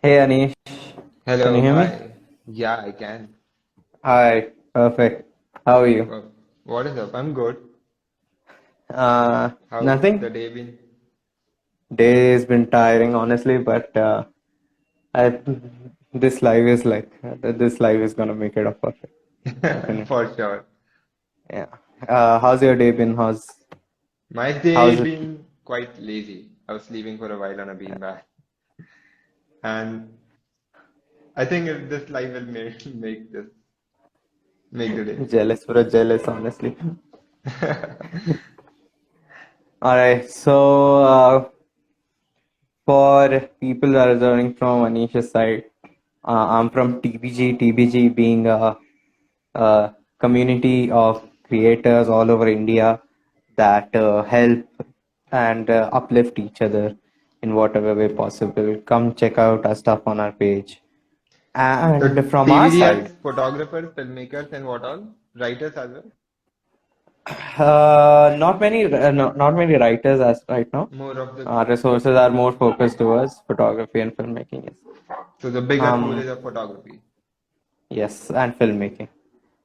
Hey Anish, can you Hello, hear me? hi. Yeah, I can. Hi, perfect. How are you? What is up? I'm good. How's the Nothing. day been? Day's been tiring, honestly, but I this life is this life is gonna make it up perfect, definitely. For sure. Yeah. How's your day been? My day How's it? been quite lazy. I was sleeping for a while on a beanbag, and I think this life will make the day. Jealous, bro, jealous, honestly. All right. So for people that are joining from Anish's side, I'm from TBG. TBG being a community of creators all over India that help and uplift each other in whatever way possible. Come check out our stuff on our page. So And from our TBG has side, photographers, filmmakers, and what all? Writers as well. not many writers as right now. More of the Our resources are more focused towards photography and filmmaking. Yes. so the bigger pool Um, is of photography yes, and filmmaking.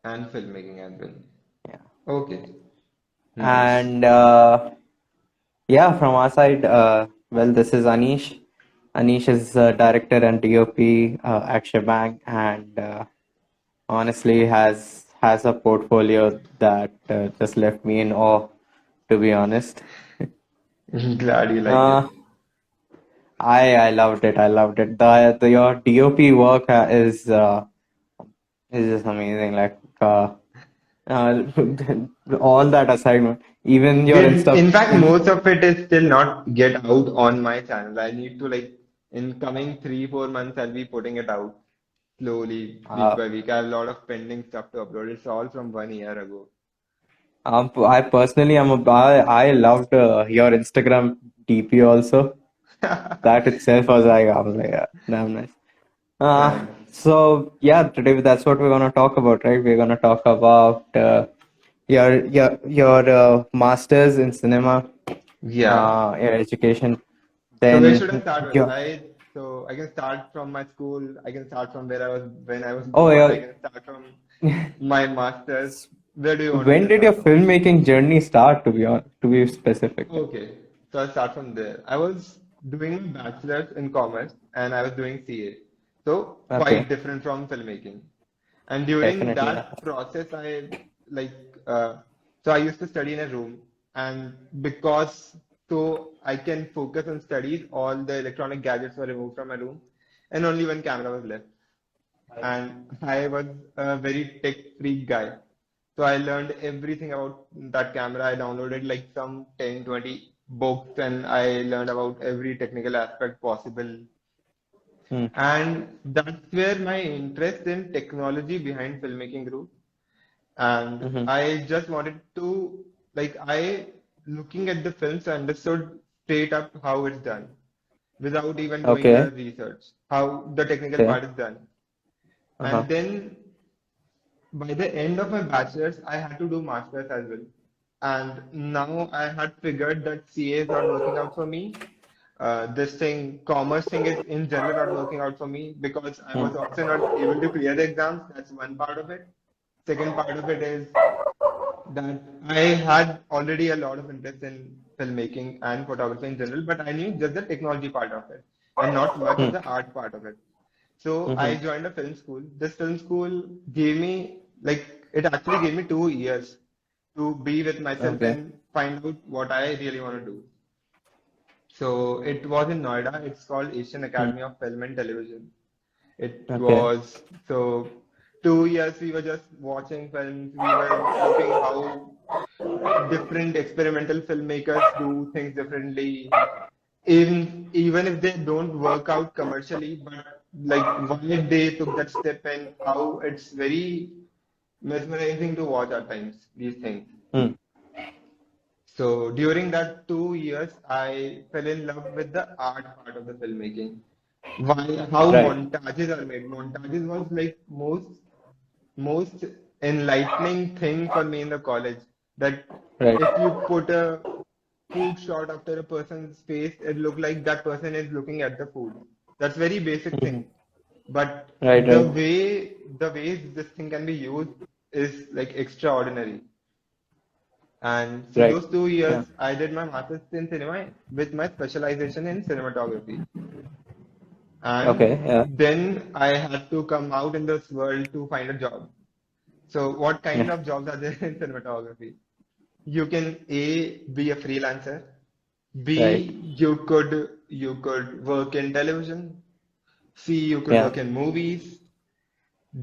and filmmaking as well. Yeah. Okay, nice. And yeah, from our side, well, this is Anish. Anish is director and DOP at Shebang, and honestly has a portfolio that just left me in awe, to be honest. Glad you liked Uh, it. I loved it. I loved it. The your DOP work is just amazing. Uh, all that aside, even your In Insta. fact, most of it is still not get out on my channel. I need to like in coming 3, 4 months, I'll be putting it out slowly, week Uh, by week. I have a lot of pending stuff to upload. It's all from 1 year ago. I personally I loved your Instagram DP also. That itself was like I was like yeah, damn nice. Thanks. So yeah, today that's what we're gonna talk about, right? We're gonna talk about your masters in cinema, Yeah. your education. So where should I Then start with? your I can start from my school. I can start from where I was when I was oh born. I your can start from my masters. Where do you want me when to did your start from? filmmaking journey start? To be specific. Okay, so I'll start from there. I was doing bachelor's in commerce and I was doing CA. So Okay, quite different from filmmaking. And during definitely. Yeah. that process, like, uh, so I used to study in a room and because so I can focus on studies, all the electronic gadgets were removed from my room and only one camera was left. And I was a very tech freak guy. So I learned everything about that camera. I downloaded like some 10, 20 books and I learned about every technical aspect possible. Hmm. And that's where my interest in technology behind filmmaking grew. And Mm-hmm. I just wanted to, looking at the films, I understood straight up how it's done without even doing Okay. the research, how the technical Okay. part is done. Uh-huh. And then by the end of my bachelor's, I had to do master's as well. And now I had figured that CA is not working out for me. This thing, commerce thing is in general not working out for me because I was Hmm. also not able to clear the exams. That's one part of it. Second part of it is that I had already a lot of interest in filmmaking and photography in general, but I knew just the technology part of it and not much of Hmm. the art part of it. So I Mm-hmm. joined a film school. This film school gave me, it actually gave me 2 years to be with myself Okay. and find out what I really want to do. So it was in Noida. It's called Asian Hmm. Academy of Film and Television. It Okay. was so 2 years we were just watching films. We were looking how different experimental filmmakers do things differently. Even if they don't work out commercially, but like why they took that step and how it's very mesmerizing to watch at times, these things. Hmm. So during that 2 years, I fell in love with the art part of the filmmaking. Why, how Right. montages are made. Montages was like most enlightening thing for me in the college. That Right. if you put a food shot after a person's face, it looked like that person is looking at the food. That's very basic Hmm. thing. But Right, right. the ways this thing can be used is like extraordinary. And so Right. those 2 years, Yeah. I did my master's in cinema with my specialization in cinematography. Okay. And Yeah. then I had to come out in this world to find a job. So what kind Yeah. of jobs are there in cinematography? You can A, be a freelancer. Right. B, you could work in television. C, you could Yeah. work in movies.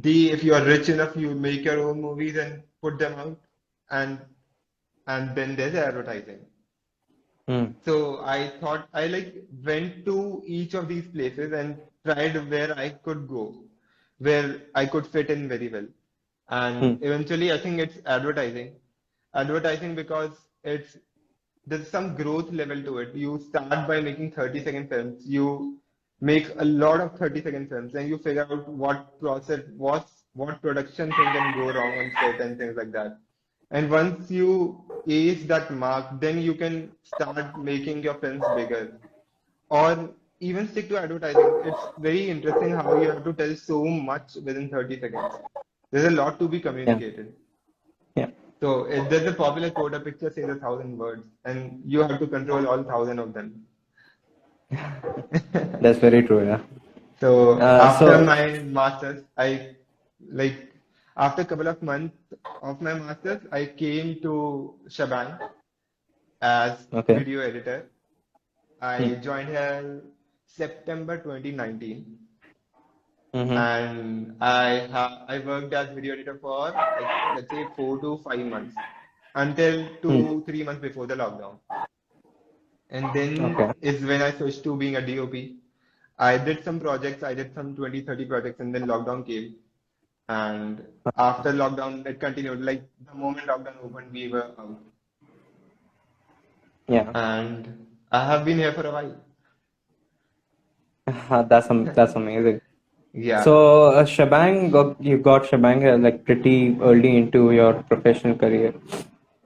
D, if you are rich enough, you make your own movies and put them out. And and then there's advertising. Hmm. So I thought I like went to each of these places and tried where I could go, where I could fit in very well. Hmm. And eventually I think it's advertising. Advertising because there's some growth level to it. You start by making 30-second films. You make a lot of 30-second films and you figure out what production thing can go wrong on set and things like that. And once you ace that mark, then you can start making your films bigger or even stick to advertising. It's very interesting how you have to tell so much within 30 seconds. There's a lot to be Yeah. communicated. Yeah. So there's a popular quote, a picture says 1,000 words, and you have to control all 1,000 of them. That's very true. Yeah. So after So my masters, like after a couple of months of my masters, I came to Shebang as okay. video editor. Hmm. I joined here September 2019, Mm-hmm. and I worked as video editor for like let's say 4 to 5 months until Hmm. 2 3 months before the lockdown. And Okay. then is when I switched to being a DOP. I did some projects, I did some 20-30 projects, and then lockdown came. And after lockdown, it continued. Like the moment lockdown opened, we were out. Yeah. And I have been here for a while. That's amazing. Yeah. So, you got Shebang like pretty early into your professional career.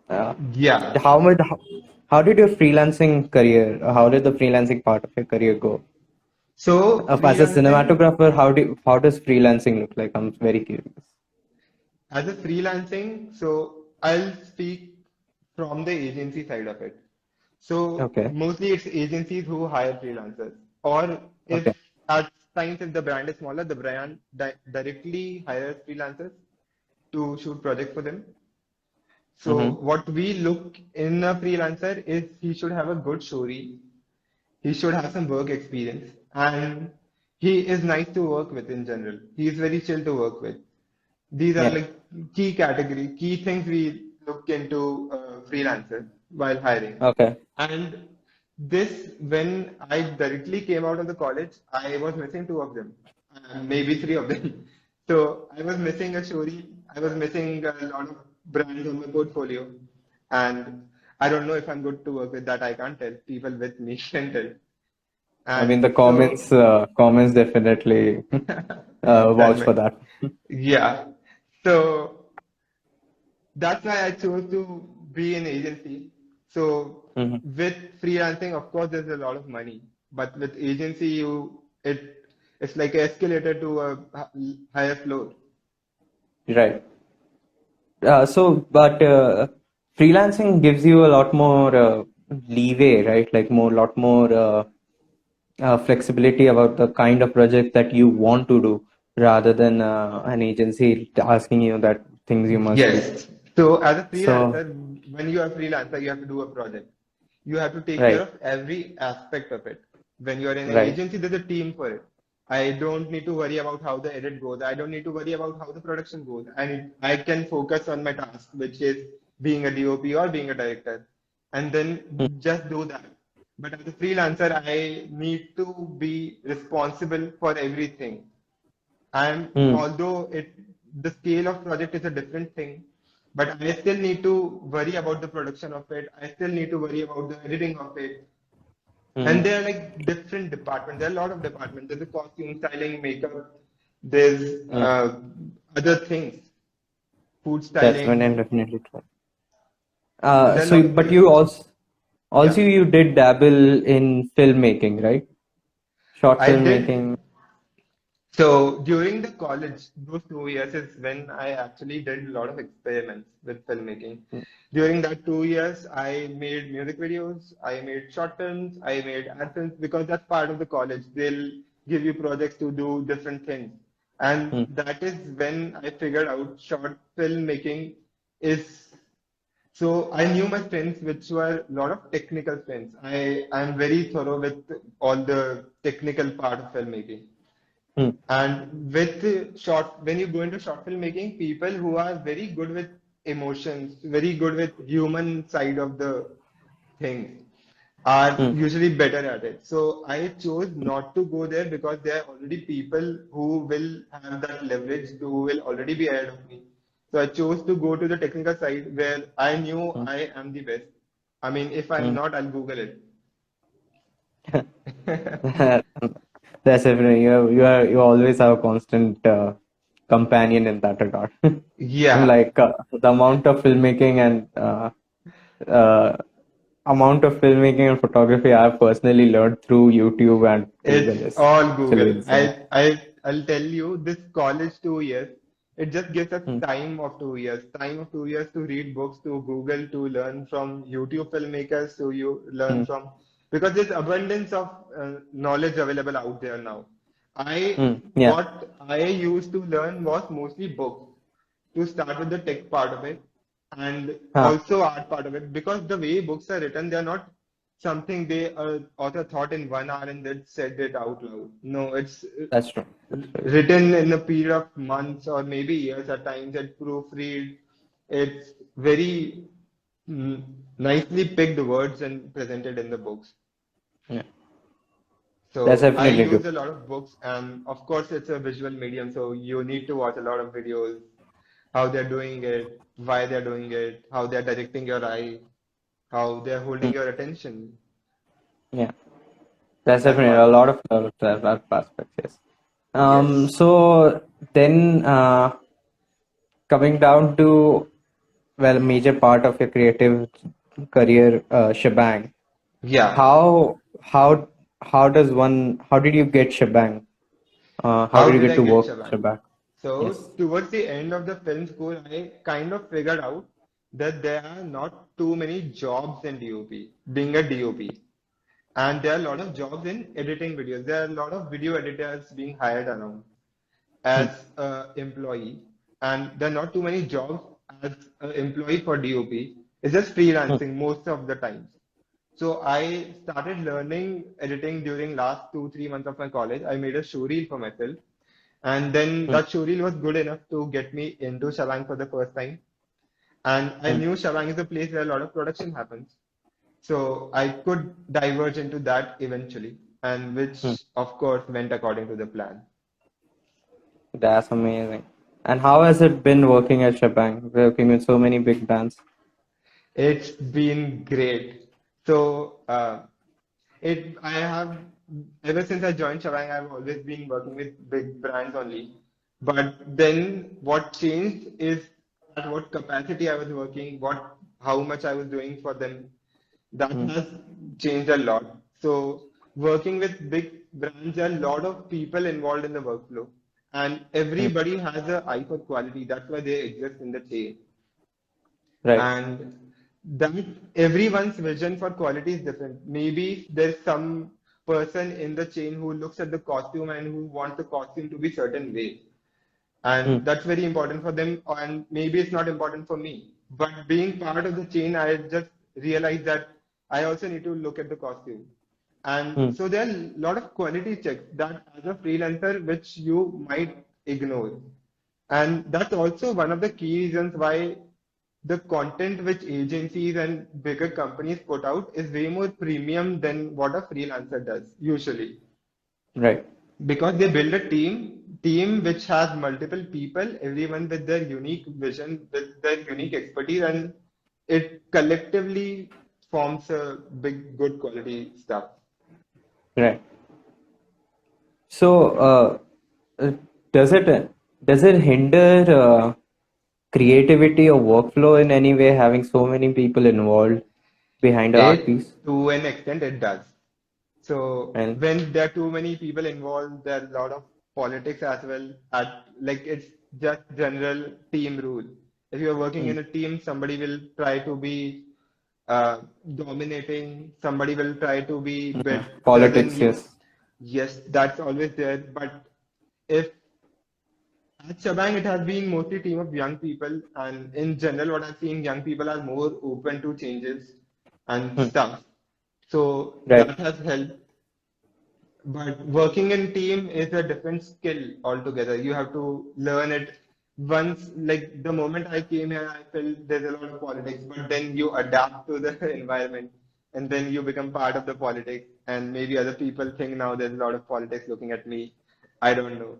Uh, Yeah. how much? How did your freelancing career? How did the freelancing part of your career go? So As a freelancing, cinematographer, how does freelancing look like? I'm very curious. as a freelancing, so I'll speak from the agency side of it. So Okay. mostly it's agencies who hire freelancers, or if Okay. at times if the brand is smaller, the brand directly hires freelancers to shoot projects for them. So Mm-hmm. what we look in a freelancer is he should have a good story, he should have some work experience, and he is nice to work with in general. He is very chill to work with. These are Yeah. like key things we look into freelancers while hiring. Okay. And this, when I directly came out of the college, I was missing two of them, maybe three of them. So I was missing a story. I was missing a lot of brands on my portfolio, and I don't know if I'm good to work with that. I can't tell. People with me can tell. I mean, the And so comments definitely that vouch may, for that. yeah. So that's why I chose to be an agency. So Hmm. with freelancing, of course, there's a lot of money, but with agency, it's like an escalator to a higher floor. Right. But freelancing gives you a lot more leeway, right? Like lot more flexibility about the kind of project that you want to do, rather than an agency asking you that things you must do. Yes. So as a So, freelancer, when you are a freelancer, you have to do a project. You have to take care right, of every aspect of it. When you are in an right. agency, there's a team for it. I don't need to worry about how the edit goes. I don't need to worry about how the production goes. I can focus on my task, which is being a DOP or being a director, and then just do that. But as a freelancer, I need to be responsible for everything. And Hmm. although the scale of project is a different thing, but I still need to worry about the production of it. I still need to worry about the editing of it. And Hmm. there are like different departments. There are a lot of departments. There's a costume, styling, makeup. There's Hmm. other things, food That's when I'm styling. definitely true. So there are a So, lot of but things. you also Yeah. you did dabble in filmmaking, right? Short I filmmaking. did. So during the college, those 2 years is when I actually did a lot of experiments with filmmaking. Mm, During that 2 years, I made music videos, I made short films, I made ad films because that's part of the college. They'll give you projects to do different things. And mm, that is when I figured out short filmmaking is so I knew my strengths, which were a lot of technical strengths. I am very thorough with all the technical part of filmmaking. mm, And with short, when you go into short filmmaking, people who are very good with emotions, very good with human side of the things, are mm, usually better at it. So I chose not to go there because there are already people who will have that leverage, who will already be ahead of me. So I chose to go to the technical side where I knew mm, I am the best. I mean, if I'm mm. not, I'll Google it. That's definitely you always have a constant companion in that regard. I'm Yeah, like the uh, amount of filmmaking and photography I've personally learned through YouTube and Google it's is all actually Google. insane. I'll tell you this college 2 years, it just gives us Mm, time of 2 years to read books, to Google, to learn from YouTube filmmakers, to you learn mm, from because there's abundance of knowledge available out there now. yeah. What I used to learn was mostly books to start with the tech part of it and Huh, also art part of it because the way books are written, they're not something they author thought in 1 hour and then said it out loud. No, it's that's true. That's very true. written in a period of months or maybe years at times. It proofread. It's very mm, nicely picked words and presented in the books. Yeah, that's So I definitely true. use a lot of books, and of course, it's a visual medium, so you need to watch a lot of videos, how they're doing it, why they're doing it, how they're directing your eye, how they're holding Mm, your attention. yeah, that's That definitely part a of lot it. of that aspects. Yes. Yes. So then coming down to well, a major part of your creative career shebang. Yeah. How how does one how did you get shebang? How How did you did get I to get work Shaban? shebang? So, Yes. towards the end of the film school, I kind of figured out that there are not too many jobs in DOP, being a DOP. And there are a lot of jobs in editing videos. There are a lot of video editors being hired around Hmm, as an employee. And there are not too many jobs as an employee for DOP. It's just hmm, freelancing most of the times. So I started learning editing during last 2, 3 months of my college. I made a showreel for myself. And then hmm, that showreel was good enough to get me into Shawang for the first time. And I hmm, knew Shawang is a place where a lot of production happens. So I could diverge into that eventually, and hmm. which of course went according to the plan. That's amazing. And how has it been working at Shebang, working with so many big bands? It's been great. So it I have ever since I joined Shawang, I've always been working with big brands only. But then what changed is at what capacity I was working, what how much I was doing for them. That Hmm, has changed a lot. So working with big brands, there are a lot of people involved in the workflow, and hmm. everybody has an eye for quality. That's why they exist in the chain. Right. And that everyone's vision for quality is different. Maybe there's some person in the chain who looks at the costume and who wants the costume to be certain way. Hmm, And that's very important for them, and maybe it's not important for me. But being part of the chain, I just realized that I also need to look at the costume. And hmm. so there are a lot of quality checks that as a freelancer, which you might ignore. And that's also one of the key reasons why the content which agencies and bigger companies put out is way more premium than what a freelancer does usually Right. because they build a team which has multiple people, everyone with their unique vision, with their unique expertise, and it collectively forms a big good quality stuff. Right. So, uh, does it hinder creativity or workflow in any way having so many people involved behind the art It piece? to an extent it does. So And when there are too many people involved, there are a lot of politics as well. Like it's just general team rule. If you're working mm, in a team, somebody will try to be dominating. Somebody will try to be yeah, better than politics, you. yes. Yes, that's always there. But if at Shabang, it has been mostly team of young people, and in general, what I've seen, young people are more open to changes and Mm, stuff. So right. that has helped. But working in team is a different skill altogether. You have to learn it once. Like the moment I came here, I felt there's a lot of politics, but then you adapt to the environment and then you become part of the politics. And maybe other people think now there's a lot of politics looking at me. I don't know.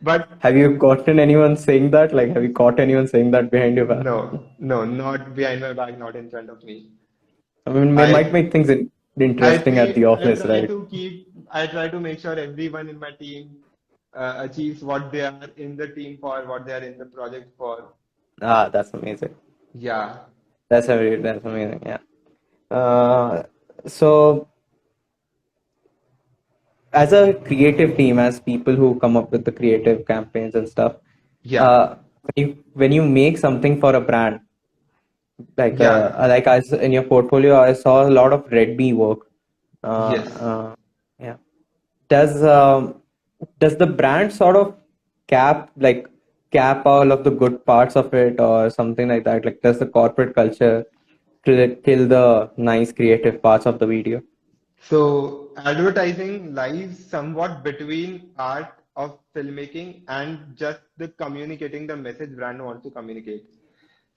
But Have you gotten anyone saying that? Like, have you caught anyone saying that behind your back? no, no, not behind my back, not in front of me. I mean, it might I make things interesting at the office, right? I try to make sure everyone in my team achieves what they are in the team for, what they are in the project for. Ah, that's amazing. Yeah, That's amazing. Yeah. Uh, so as a creative team, as people who come up with the creative campaigns and stuff, yeah, when you make something for a brand, yeah, like as in your portfolio, I saw a lot of Redmi work. yes. Yeah. Does does the brand sort of cap like cap all of the good parts of it or something like that? Like, does the corporate culture kill the nice creative parts of the video? So advertising lies somewhat between art of filmmaking and just the communicating the message brand wants to communicate.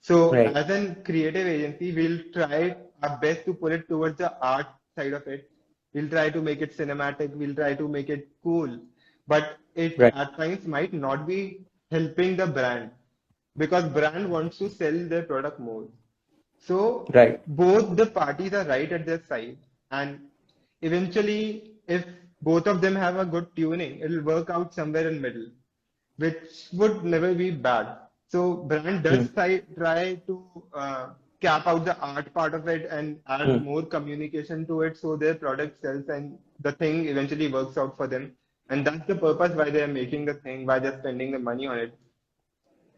So Right. as a creative agency, we'll try our best to pull it towards the art side of it. We'll try to make it cinematic. We'll try to make it cool. But it Right. at times might not be helping the brand because brand wants to sell their product more. So Right. both the parties are right at their side, and eventually, if both of them have a good tuning, it'll work out somewhere in middle, which would never be bad. So brand Hmm. does try to cap out the art part of it and add Hmm. more communication to it, so their product sells and the thing eventually works out for them. And that's the purpose why they are making the thing, why they're spending the money on it.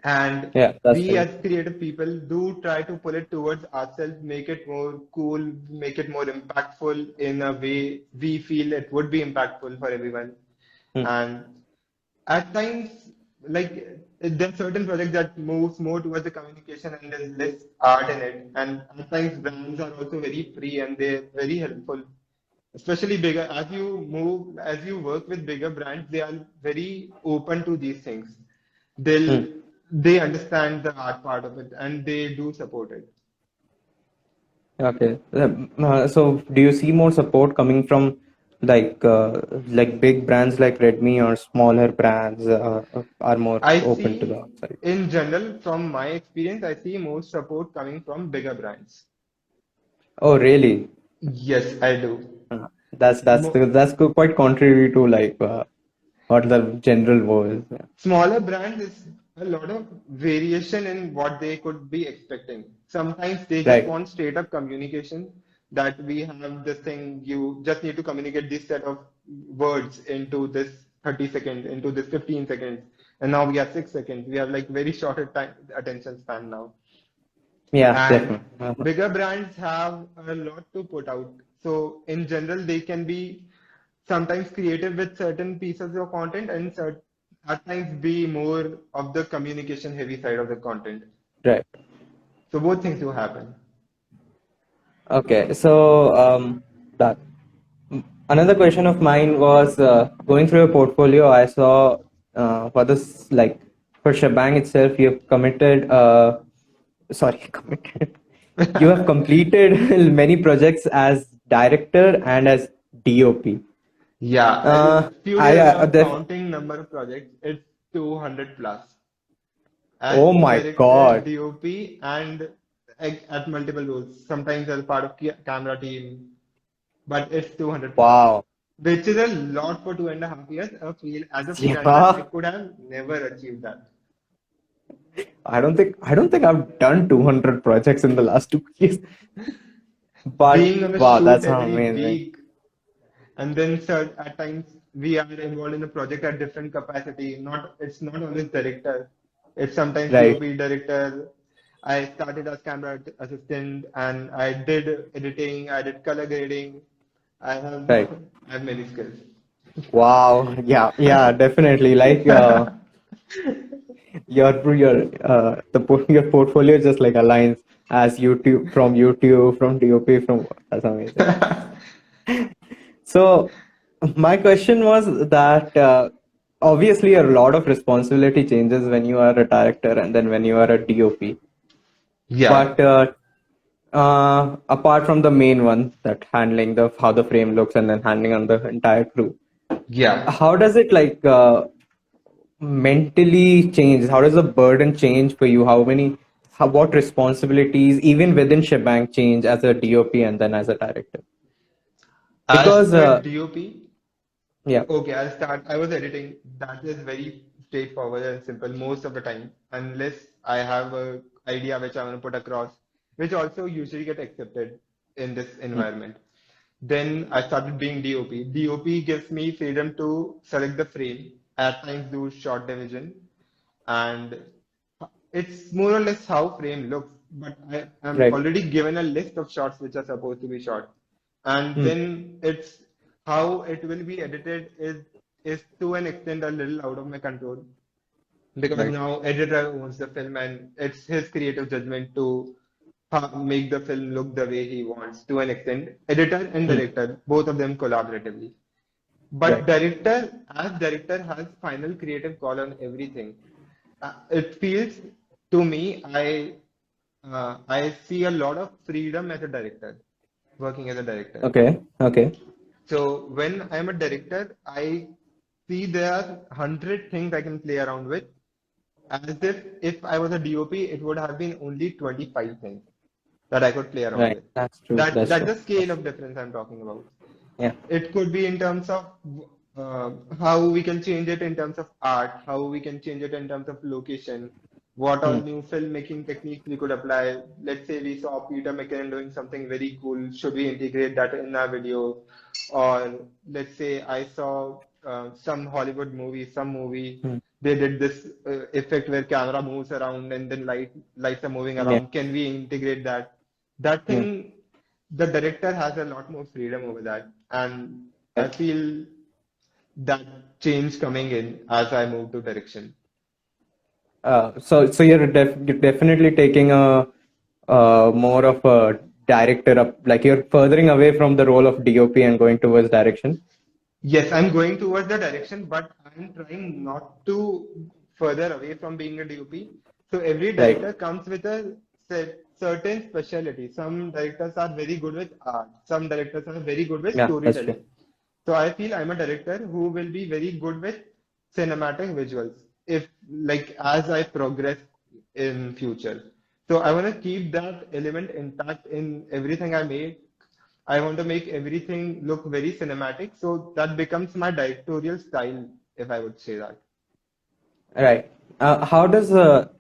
And Yeah, that's we true. as creative people do try to pull it towards ourselves, make it more cool, make it more impactful in a way we feel it would be impactful for everyone. Hmm. And at times, like there are certain projects that moves more towards the communication and there's less art in it. And at times brands are also very free and they're very helpful. Especially bigger, as you work with bigger brands, they are very open to these things. They'll Hmm. they understand the art part of it and they do support it. Okay. So do you see more support coming from like big brands like Redmi or smaller brands are more I open to the see, outside? in general, from my experience, I see more support coming from bigger brands. Oh, really? Yes, I do. That's quite contrary to what the general was. Yeah. Smaller brands is a lot of variation in what they could be expecting. Sometimes they just Right. want straight up communication that we have this thing, you just need to communicate this set of words into this 30 seconds, into this 15 seconds. And now we have 6 seconds. We have like very short time, attention span now. Yeah, And definitely. Uh-huh. bigger brands have a lot to put out. So in general, they can be sometimes creative with certain pieces of content and at times be more of the communication heavy side of the content. Right. So both things do happen. Okay. So that another question of mine was going through your portfolio. I saw for this for Shebang itself, you have committed. Sorry, committed. You have completed many projects as director and as DOP. Yeah, few I days ago I was the counting number of projects. It's 200 plus as Oh my director, God! DOP, and at multiple roles. Sometimes as part of camera team, but it's 200 plus, Wow. which is a lot for 2.5 years. As a freelancer, I Yeah, could have never achieved that. I don't think I've done 200 projects in the last 2 years. But Being on a wow, shoot that's every amazing. week. And then at times we are involved in a project at different capacity. Not It's not always director. It's sometimes Right, DOP director. I started as camera assistant and I did editing. I did color grading. I have right. I have many skills. Wow. Yeah, yeah, definitely. Like your portfolio just like aligns as YouTube from DOP from that's amazing. So my question was that obviously a lot of responsibility changes when you are a director and then when you are a DOP. Yeah, But apart from the main one, that handling the how the frame looks and then handling on the entire crew, yeah. how does it like mentally change? How does the burden change for you? What responsibilities, even within Shebang, change as a DOP and then as a director? As Because per DOP, yeah, okay, I'll start. I was editing. That is very straightforward and simple most of the time, unless I have a idea which I want to put across, which also usually get accepted in this mm, environment. Then I started being DOP. DOP gives me freedom to select the frame, at times do shot division, and it's more or less how frame looks. But I am right, already given a list of shots which are supposed to be shot, and mm, then it's how it will be edited is to an extent a little out of my control because right, now editor owns the film and it's his creative judgment to make the film look the way he wants to an extent. Editor and mm, director, both of them collaboratively. But right, as director has final creative call on everything. It feels to me, I see a lot of freedom as a director, working as a director. okay, okay, So when I'm a director, I see there are 100 things I can play around with. As if I was a DOP, it would have been only 25 things that I could play around right. with. That's true. That's That's true. the scale of difference I'm talking about. Yeah. It could be in terms of how we can change it in terms of art, how we can change it in terms of location, what all Mm, new filmmaking techniques we could apply. Let's say we saw Peter McKinnon doing something very cool. Should we integrate that in our video? Or let's say I saw some Hollywood movie, some movie, mm, they did this effect where camera moves around and then lights are moving yeah. around. Can we integrate that? That Mm, thing, the director has a lot more freedom over that, and I right. feel that change coming in as I move to direction. So you're definitely taking a more of a director up, like you're furthering away from the role of DOP and going towards direction. Yes, I'm going towards the direction, but I'm trying not to further away from being a DOP. So every Right. director comes with a certain specialty. Some directors are very good with art. Some directors are very good with Yeah, that's true. storytelling. So I feel I'm a director who will be very good with cinematic visuals if like as I progress in future. So I want to keep that element intact in everything I make. I want to make everything look very cinematic. So that becomes my directorial style, if I would say that. Right. How does the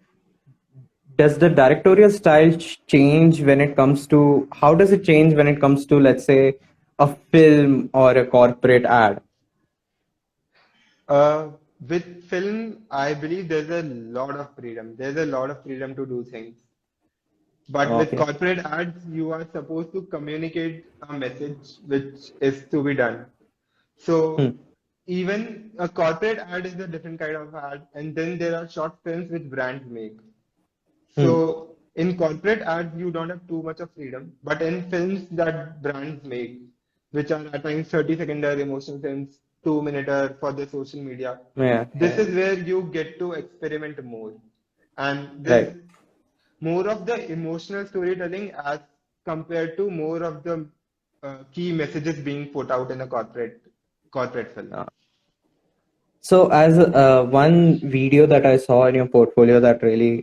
directorial style change when it comes to how does it change when it comes to, let's say, a film or a corporate ad? Uh, with film, I believe there's a lot of freedom. There's a lot of freedom to do things. But with Okay. corporate ads, you are supposed to communicate a message which is to be done. Hmm. So even a corporate ad is a different kind of ad, and then there are short films which brands make. Hmm. So in corporate ads, you don't have too much of freedom, but in films that brands make, which are at times 30-second emotional films, 2 minute for the social media, Yeah. this Yeah. is where you get to experiment more. And Right. there's more of the emotional storytelling as compared to more of the key messages being put out in a corporate film. Uh, So, as one video that I saw in your portfolio that really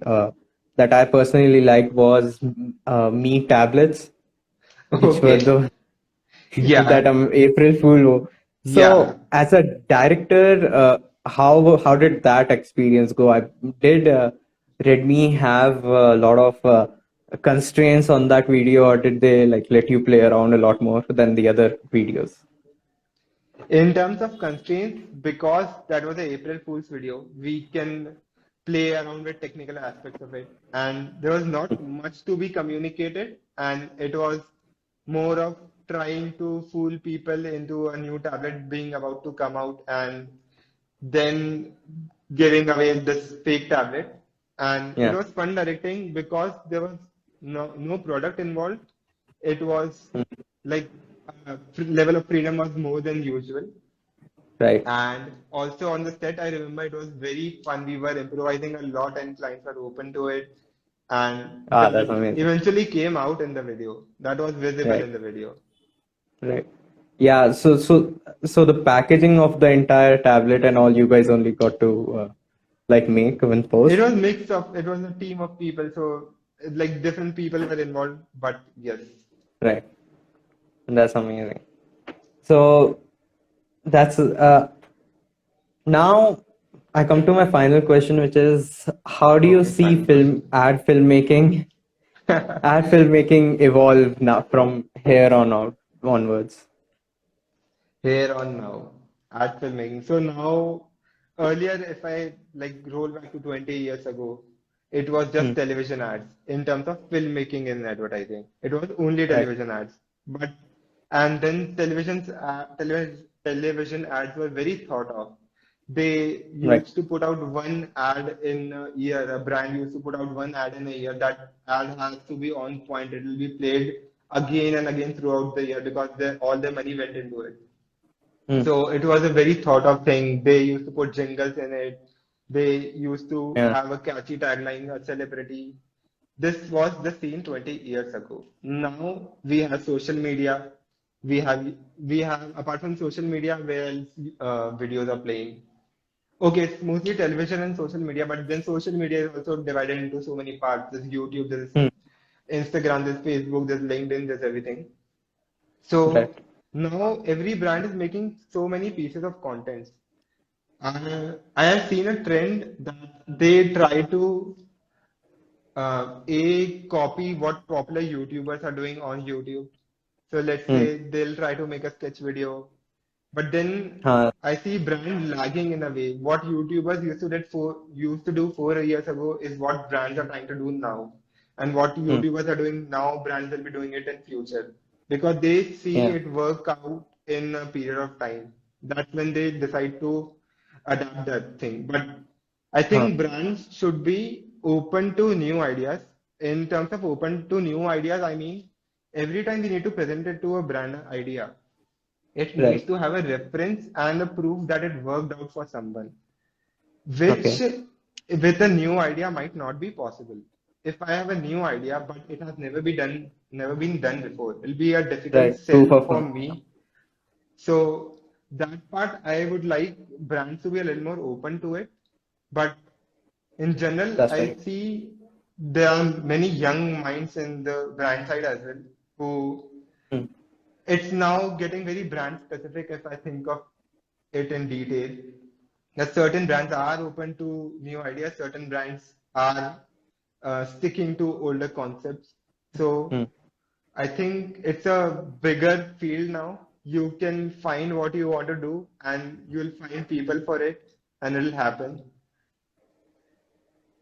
that I personally liked was me tablets, which were Okay. the that Yeah. April Fool. Yeah. So, as a director, how did that experience go? Did Redmi have a lot of constraints on that video, or did they like let you play around a lot more than the other videos? In terms of constraints, because that was a April Fool's video, we can play around with technical aspects of it. And there was not much to be communicated, and it was more of trying to fool people into a new tablet being about to come out and then giving away this fake tablet. And it Yeah. was fun directing because there was no product involved. It was Mm. like level of freedom was more than usual. Right. And also on the set, I remember it was very fun. We were improvising a lot and clients were open to it. And Ah, that's that amazing. eventually came out in the video. That was visible Right. in the video. Right. Yeah. So the packaging of the entire tablet and all you guys only got to like make when It post. was mix of, it was a team of people. So like different people were involved, but yes. Right. That's amazing. So that's now I come to my final question, which is how do you Okay, see final question. ad filmmaking evolve now from here on out onwards? Here on now, art filmmaking. So now, earlier, if I like roll back to 20 years ago, it was Hmm. just television ads in terms of filmmaking and advertising. It was only Right. television ads. But and then television ads were very thought of. They Right. used to put out one ad in a year. A brand used to put out one ad in a year. That ad has to be on point. It will be played again and again throughout the year because all the money went into it. Hmm. So it was a very thought of thing. They used to put jingles in it. They used to Yeah. have a catchy tagline, a celebrity. This was the scene 20 years ago. Now we have social media. We have apart from social media, where else videos are playing. Okay, it's mostly television and social media, but then social media is also divided into so many parts. There's YouTube, there's Hmm. Instagram, there's Facebook, there's LinkedIn, there's everything. Right. So now every brand is making so many pieces of content. I have seen a trend that they try to copy what popular YouTubers are doing on YouTube. So let's Hmm. say they'll try to make a sketch video, but then Uh, I see brand lagging in a way. What YouTubers used to do 4 years ago is what brands are trying to do now, and what hmm. YouTubers are doing now, brands will be doing it in future because they see Yeah. it work out in a period of time. That's when they decide to adapt that thing. But I Huh. think brands should be open to new ideas. In terms of open to new ideas, I mean every time we need to present it to a brand idea, it needs Right. to have a reference and a proof that it worked out for someone, which Okay. with a new idea might not be possible. If I have a new idea but it has never been done before, it'll be a difficult Right. Proof sell of for concept. me. So that part I would like brands to be a little more open to it. But in general, That's I right. see there are many young minds in the brand side as well who Hmm. it's now getting very brand specific if I think of it in detail. That certain brands are open to new ideas, certain brands are sticking to older concepts. Hmm. So I think it's a bigger field now. You can find what you want to do and you'll find people for it and it'll happen.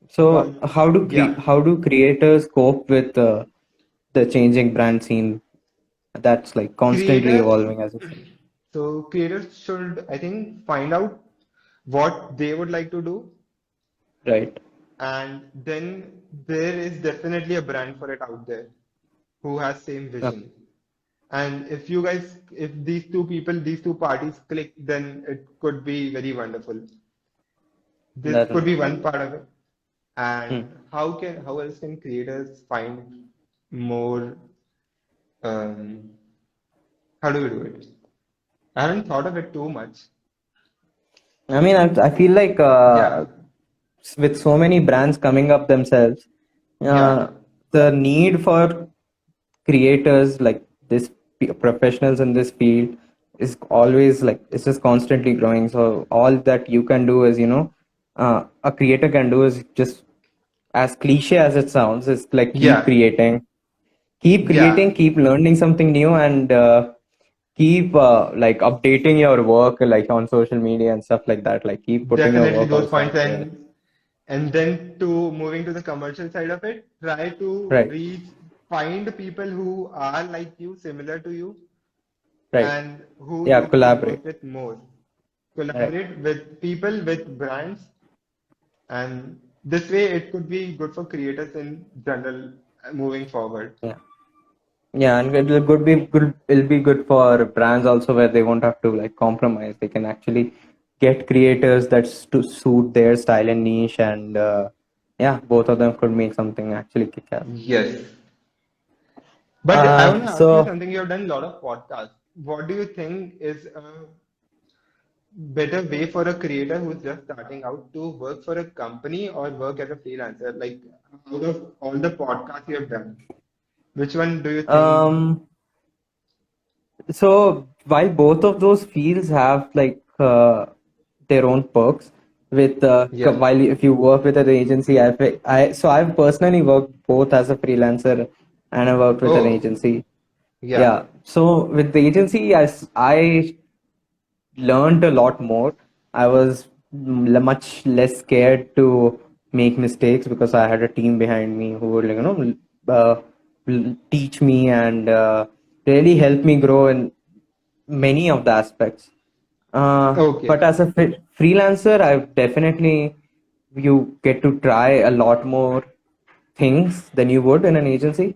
So But yeah, how do creators cope with the changing brand scene that's like constantly creators, evolving, as you said? so creators should, I think, find out what they would like to do, Right. and then there is definitely a brand for it out there who has same Okay. vision. And if these two people, these two parties click, then it could be very wonderful. This That's could be nice. one part of it. Hmm. And how else can creators find more, um, how do we do it? I haven't thought of it too much. I mean, I feel like Yeah, with so many brands coming up themselves, yeah, the need for creators like this professionals in this field is always like it's just constantly growing. So all that you can do is, a creator can do is just as cliche as it sounds, is like yeah, keep creating, yeah, keep learning something new, and keep like updating your work like on social media and stuff like that. Like keep putting your Definitely work those also points, out there. and then to moving to the commercial side of it, try to Right, find people who are like you, similar to you, right. and who Yeah, you can collaborate. work with more. Right. Collaborate with people, with brands, and this way it could be good for creators in general moving forward. Yeah. Yeah, and it'll good be good. It'll be good for brands also where they won't have to like compromise. They can actually get creators that's to suit their style and niche, and yeah, both of them could make something actually kick ass. Yes. But I want to ask you So something. You have done a lot of podcasts. What do you think is a better way for a creator who's just starting out to work for a company or work as a freelancer? Like, out of all the podcasts you have done, which one do you think? um, so while both of those fields have like their own perks, with Yeah. while if you work with an agency, I've personally worked both as a freelancer and I worked with an Oh, agency. yeah. Yeah. So with the agency, I learned a lot more. I was much less scared to make mistakes because I had a team behind me who would, like, teach me and really help me grow in many of the aspects. But Okay. as a freelancer, I've definitely you get to try a lot more things than you would in an agency.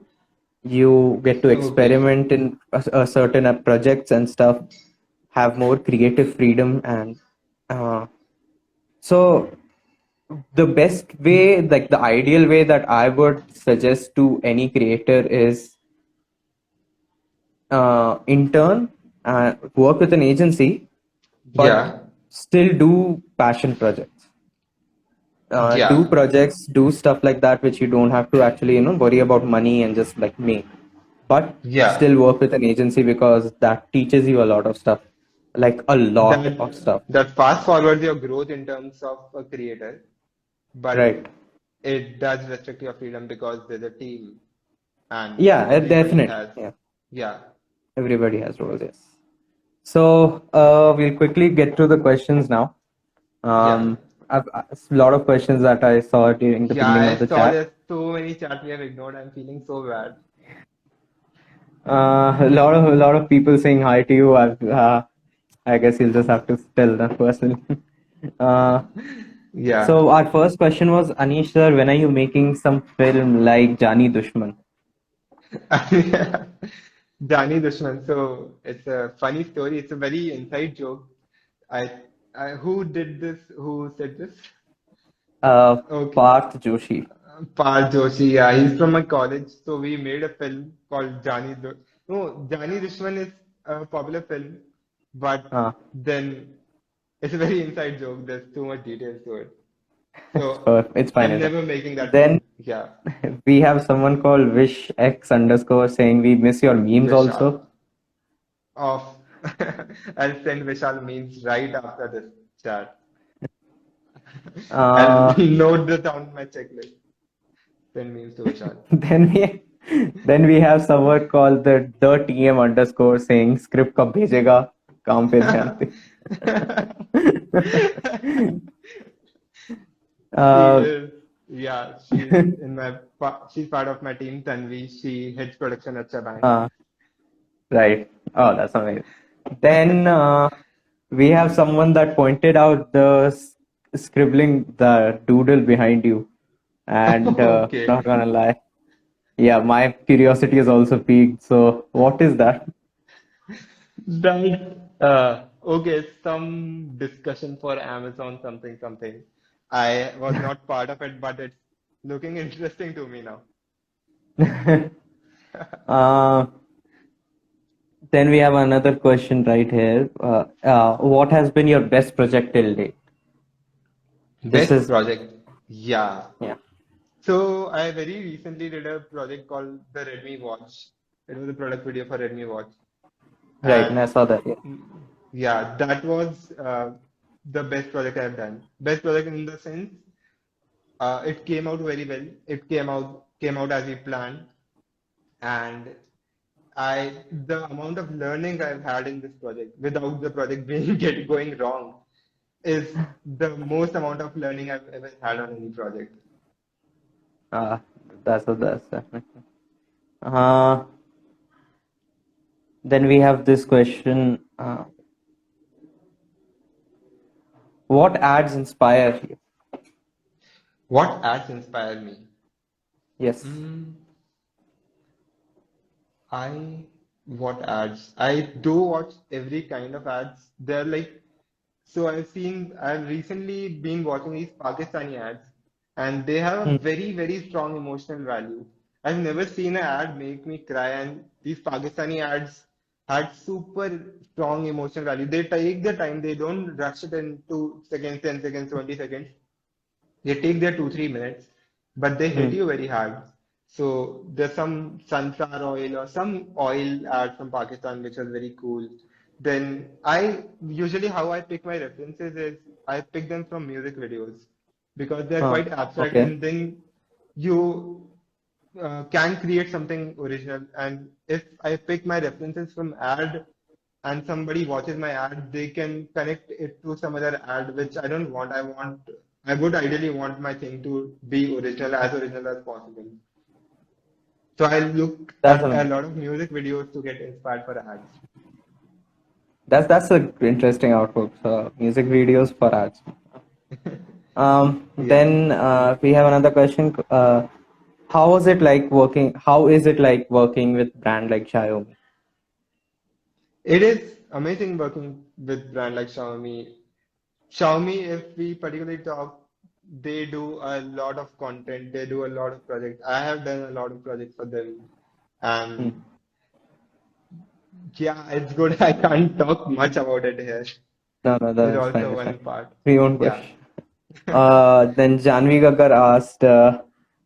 You get to Okay. experiment in a certain projects and stuff, have more creative freedom, and uh, so the best way, like the ideal way that I would suggest to any creator is intern, work with an agency, but Yeah. still do passion projects. Do Yeah. projects, do stuff like that, which you don't have to actually, worry about money and just like me. But Yeah. still work with an agency because that teaches you a lot of stuff, like a lot of That stuff. that fast forwards your growth in terms of a creator, but Right. it does restrict your freedom because there's a team and Yeah, everybody definitely. has, Yeah, yeah. everybody has roles. Yes. So we'll quickly get to the questions now. Yeah. A lot of questions that I saw during the Yeah, beginning I of the saw chat. there's so many chats we have ignored. I'm feeling so bad. A lot of people saying hi to you. I guess you'll just have to tell them personally. Uh, Yeah. so our first question was, Anish sir, when are you making some film like Jani Dushman? Jani Dushman. So it's a funny story. It's a very inside joke. I, who did this? Who said this? Uh, Okay. Parth Joshi. Parth Joshi. Yeah, he's from my college. So we made a film called No, Jani Dushman is a popular film, but Uh, then it's a very inside joke. There's too much details to it. it's So it's fine. I'm It's never fine. making that Then film. Yeah. we have someone called Wish X underscore saying we miss your memes Vishal. also. Of I'll send Vishal memes right after this chat. I'll Uh, note this down my checklist. Send memes to Vishal. then we have someone called the TM underscore saying script कब भेजेगा काम पे ध्यान दे. She uh, is, yeah, she's she's part of my team, Tanvi. She heads production at Chabank. uh, right. Oh, that's amazing. Then we have someone that pointed out the scribbling, the doodle behind you, and Okay. not gonna lie, yeah, my curiosity is also piqued. So, what is that? That, okay, some discussion for Amazon, something, something. I was not part of it, but it's looking interesting to me now. uh, then we have another question right here. What has been your best project till date? This Best is, project. Yeah. yeah, So I very recently did a project called the Redmi Watch. It was a product video for Redmi Watch. right, and I And saw that. Yeah. yeah, that was the best project I've done. Best project in the sense, it came out very well. It came out as we planned, and the amount of learning I've had in this project without the project being going wrong is the most amount of learning I've ever had on any project. Uh, that's definitely. Uh, then we have this question: what ads inspire you? What ads inspire me? Yes. Mm, I what ads? I do watch every kind of ads. They're like I've recently been watching these Pakistani ads, and they have a Hmm. very, very strong emotional value. I've never seen an ad make me cry, and these Pakistani ads had super strong emotional value. They take their time, they don't rush it in 2 seconds, 10 seconds, 20 seconds. They take their 2, 3 minutes, but they hit Hmm. you very hard. So there's some sunflower oil or some oil ad from Pakistan which was very cool. Then I usually how I pick my references is I pick them from music videos because they're quite abstract Okay. and then you can create something original. And if I pick my references from ad and somebody watches my ad, they can connect it to some other ad which I don't want. I would ideally want my thing to be original as possible. So I look That's at a amazing. lot of music videos to get inspired for ads. That's a interesting outlook. Music videos for ads. Yeah. Then we have another question. How was it like working? How is it like working with brand like Xiaomi? It is amazing working with brand like Xiaomi. Xiaomi, if we particularly talk, they do a lot of content, they do a lot of projects. I have done a lot of projects for them. Hmm. And yeah, it's good. I can't talk much about it here. No, no, Is that's fine. also That's one fine. part. We won't push. Yeah. Then Janvi Gagar asked,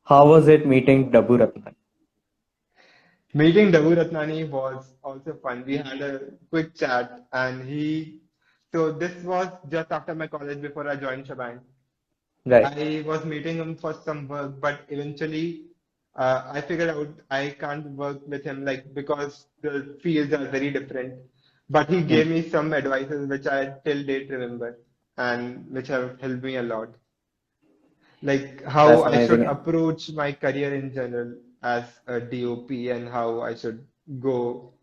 how was it meeting Dabu Ratna? Meeting Davu Ratnani was also fun. We had a quick chat and so this was just after my college before I joined Shaban. Right. I was meeting him for some work, but eventually I figured out I can't work with him like because the fields are very different. But he Hmm. gave me some advices which I till date remember and which have helped me a lot. Like how That's I should amazing. approach my career in general as a DOP and how I should go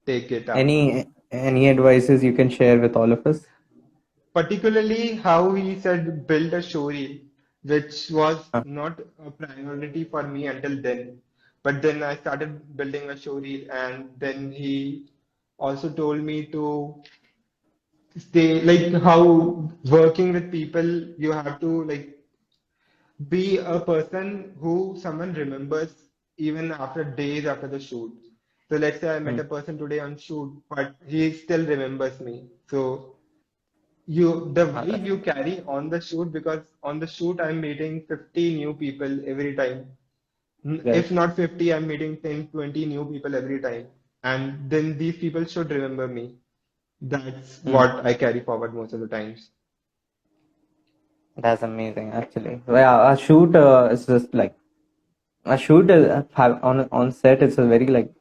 take it up. Any advices you can share with all of us? Particularly how he said build a showreel, which was Uh, not a priority for me until then. But then I started building a showreel, and then he also told me to stay like how working with people you have to like be a person who someone remembers even after days after the shoot. So let's say I met hmm. a person today on shoot, but he still remembers me. So the vibe That's you carry on the shoot because on the shoot I'm meeting 50 new people every time. right. If not 50, I'm meeting 10, 20 new people every time. And then these people should remember me. That's Hmm. what I carry forward most of the times. That's amazing, actually. Yeah, a shoot is just like a shoot on set. It's a very like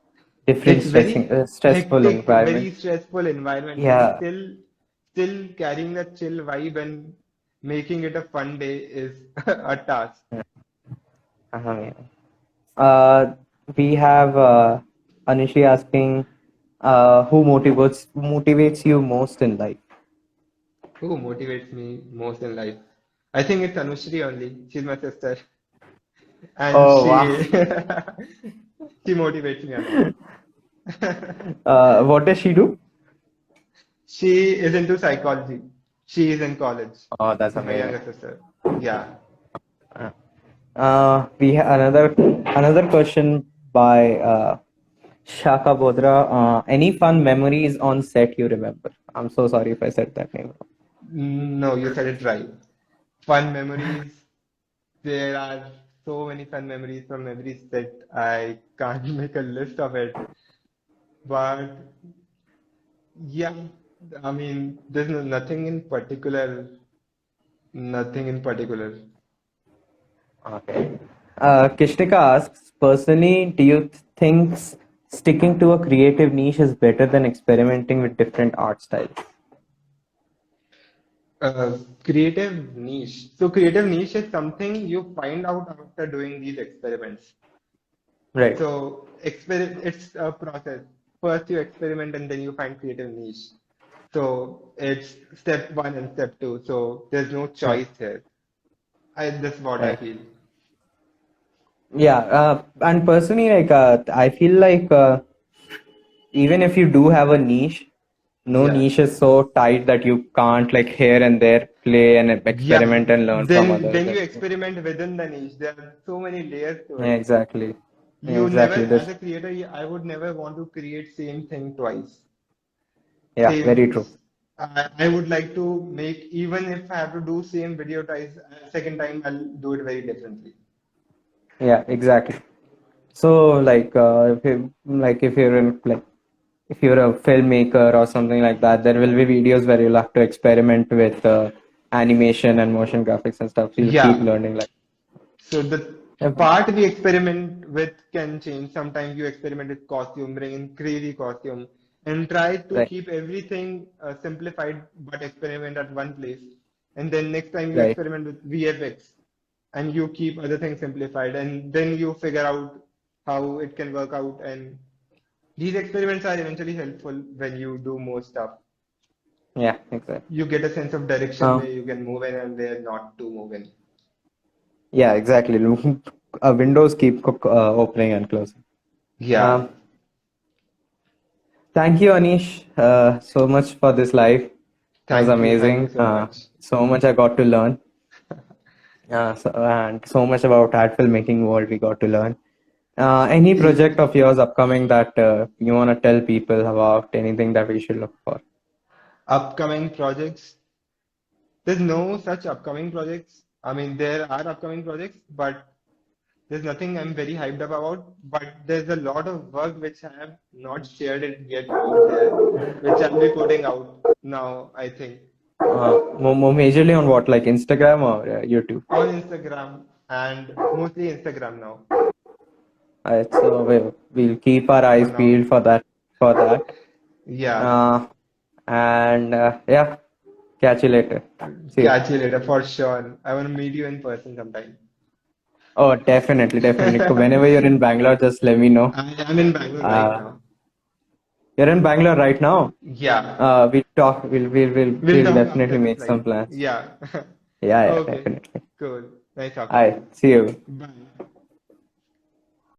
different It's very stressful hectic, environment. very stressful environment, and Yeah. still carrying that chill vibe and making it a fun day is a task. Amazing. Uh, we have Anishi asking, who motivates you most in life? Who motivates me most in life? I think it's Anushri only. She's my sister, and Oh wow. she motivates me a lot. What does she do? She is into psychology. She is in college. Oh, that's My amazing. younger sister. Yeah. We have another question by Shaka Bodra. Any fun memories on set you remember? I'm so sorry if I said that name wrong. No, you said it right. Fun memories. There are so many fun memories from every set. I can't make a list of it. But yeah, I mean, there's nothing in particular. Nothing in particular. Okay. Kishtika asks, personally, do you think sticking to a creative niche is better than experimenting with different art styles? Creative niche. So creative niche is something you find out after doing these experiments. Right, So it's a process. First you experiment and then you find creative niche. So it's step one and step two. So there's no right, choice here. That's what I right. feel. Yeah, and personally, like, I feel like even if you do have a niche, no Yeah. niche is so tight that you can't like here and there play and Yeah. experiment and learn from Then others. you experiment within the niche. There are so many layers to Yeah, it. exactly. Yeah, You never, exactly. as This. a creator, I would never want to create same thing twice. Yeah, very Same, true. I would like to make, even if I have to do same video twice, second time I'll do it very differently. Yeah, exactly. So if you're in like if you're a filmmaker or something like that, there will be videos where you'll have to experiment with animation and motion graphics and stuff. You'll keep Yeah. learning like. So the Yep. part we experiment with can change. Sometimes you experiment with costume, bring in crazy costume, and try to Right, keep everything simplified, but experiment at one place. And then next time you right. experiment with VFX, and you keep other things simplified, and then you figure out how it can work out. And these experiments are eventually helpful when you do more stuff. Yeah, exactly. You get a sense of direction Um, where you can move in and where not to move in. yeah, exactly. Windows keep opening and closing. Yeah. Um, Thank you, Anish, so much for this live. It was Thank you amazing. so much. So much I got to learn. And so much about art filmmaking world we got to learn. Any project of yours upcoming that you want to tell people about? Anything that we should look for? Upcoming projects. There's no such upcoming projects. I mean, there are upcoming projects, but there's nothing I'm very hyped up about. But there's a lot of work which I have not shared it yet out there, which I'll be putting out now, I think, More majorly on what, like Instagram or YouTube? on Instagram and mostly Instagram now, We'll keep our for eyes now. peeled for that. For that. Yeah. Uh, and yeah, catch you later. See you. Catch you later for sure. I want to meet you in person sometime. Oh, definitely, definitely. Whenever you're in Bangalore, just let me know. I am in Bangalore right Uh, now. you're in Bangalore right now. Yeah. We'll talk. We'll We'll talk definitely after the make some flight. plans. Yeah. Yeah, yeah, Okay. definitely. Cool. Nice talking to Hi. you. See you. Bye.